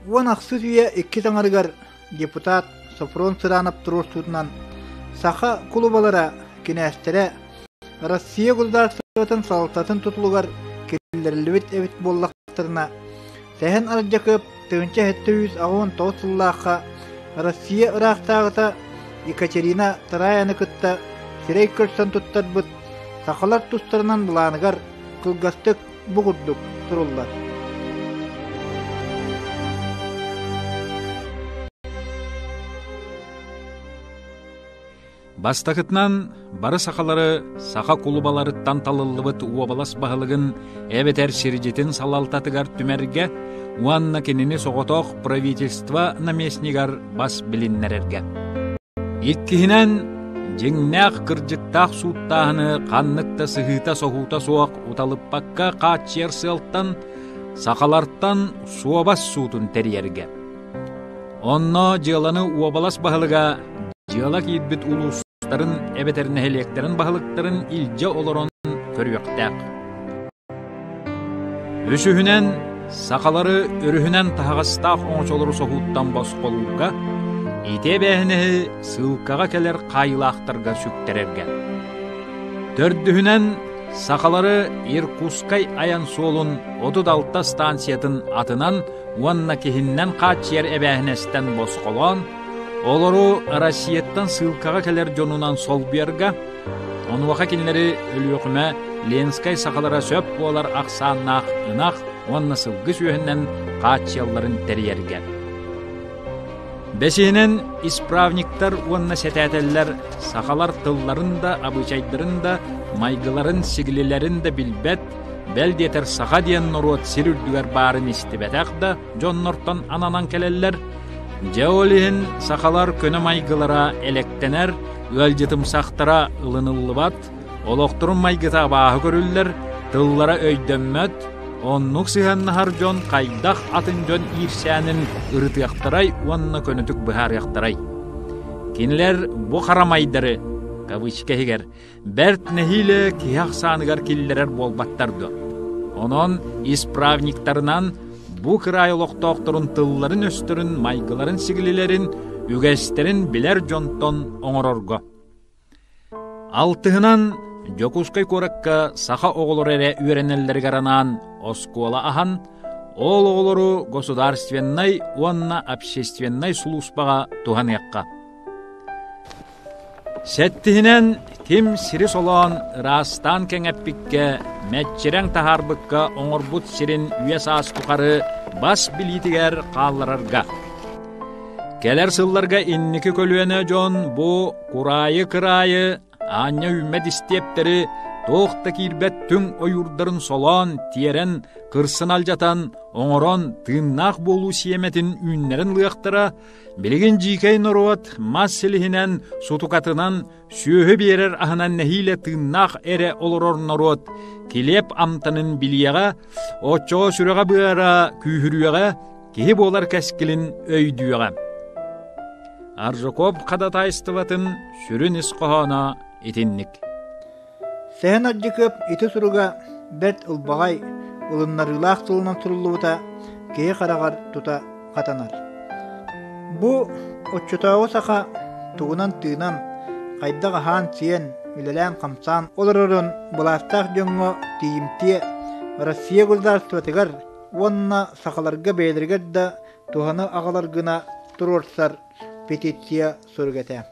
Уан ақсыз үйе икки таңарыгар депутат Софрон Сыранап тұрурсудынан саха кулубалара кинәстере Россия государствотын салтатын тутулугар келлерлибит эбит боллақтырына сәһен арджакып тыгынча 719 сыллаққа Россия ырақтағыта Екатерина Тараяны кытта сирей көрсөн туттар бұд сақалар тустарынан бұланыгар кылгастык бұғырдық тұрулар. Бастақытынан бары сақалары сақа кулубаларыттан талылыбыт уабалас бағылығын әбетер шережетін салалтатыгар түмәрге уанна кенені соғытоқ правительства наместнигар бас біліннерерге. Иккihinen жеңнәқ кыржыттақ суыттағыны қаннықта сығыта соғута соқ уталыппаққа қачер сылттан сақаларттан суабас суытын тәрерге. Онно жыланы уабалас бағылыға жылы кейдбіт улустарын әбетерін әлектерін бағылықтарын илже олырын көріқтәқ. Өсүхінен сақалары өрүхінен тағыстақ оңшолыры соғуттан бас қолуға ите бәхінігі сылқаға келер қайлақтарға сүктерерге. Төрдүхінен сақалары Иркускай аян солын 36 станциятын атынан уанна кехіннен қатшер әбәхінестен бос қолуан, олару Россияттан сылқаға келер жонунан сол берге, онуақа кенлері өліоқыма Ленскай сақалара сөп болар ақсаннақ ынақ, уанна сылғы сүйінен қатшелларын тәрерге. Бәсейінен исправниктар уанна сәтәтелләр сақалар тылларында, абычайдырында, майгыларын, сигілелерінде білбәт, бәлдетер сақа дейін нұруат сирүрдігер барын істебәтәқді жоннортан ананан келеллер. Жаолиhin сақалар көні майгылара әлектенер, өлжетім сақтара ылынылыбат, олықтырын майгыта бағы көрілдер, тыллара өйдөнмөт, оннук сыханнахар жон қайдақ атын жон ирсәнін ырытыяқтарай, онна көнітік бұхар яқтарай. Кенілер бұ қарамайдары, кавычкахигер, бәрт нәхилі кияқ санығар келдерер болбаттарды. Онон исправниктарынан бұ қырай олықтоқтырын тылларын өстірін, майгыларын сигілелерін, үгәстерін білер жонтон оңырорго. Алтығынан Жокускай коракка саха оғылыр әрі үйренелдер гаранан оскола ахан, ол оғылыру государственной, онна общественной службаға туған яққа. Сәттіхінен тим сири солон растан кәңәппікке, мәтчерен тахарбыққа оңырбұт сирин үйес астықары бас білітігер қалырарға. Келер сылларға инники көлуені жон бұ курайы-кырайы, Anya ümmet istepteri toğta kirbet tün oyurdарын solan, tiyeren, kırsın aljatan, oңорон tığnaq bolu siyemetin ünlerin lıyaqtıra, bilgin jikay noruat masilihinen sutukatынан söhü berer ahınan nehile tığnaq ere oluror noruat, kilep amtanın biliyağa, oçoğa sürüğa bıara kühürüyağa, kehi bolar keskilin öydüyağa. Arjokop qadataystyvatın sürün isqohana etinnik. Сәһен аджыкып ити суруга бәрт ылбағай ылыннарылақ тылынан турулуыта кей қарағар тута қатанар. Бу отчутауы сақа туғынан тыынан қайдағы хан сиен үлелән қамсан олырырын бұластақ жоңғы тиімтие Россия государствотыгар онна сақаларға бәйлергер да туғаны ағаларгына турорсар петиция сөргәтә.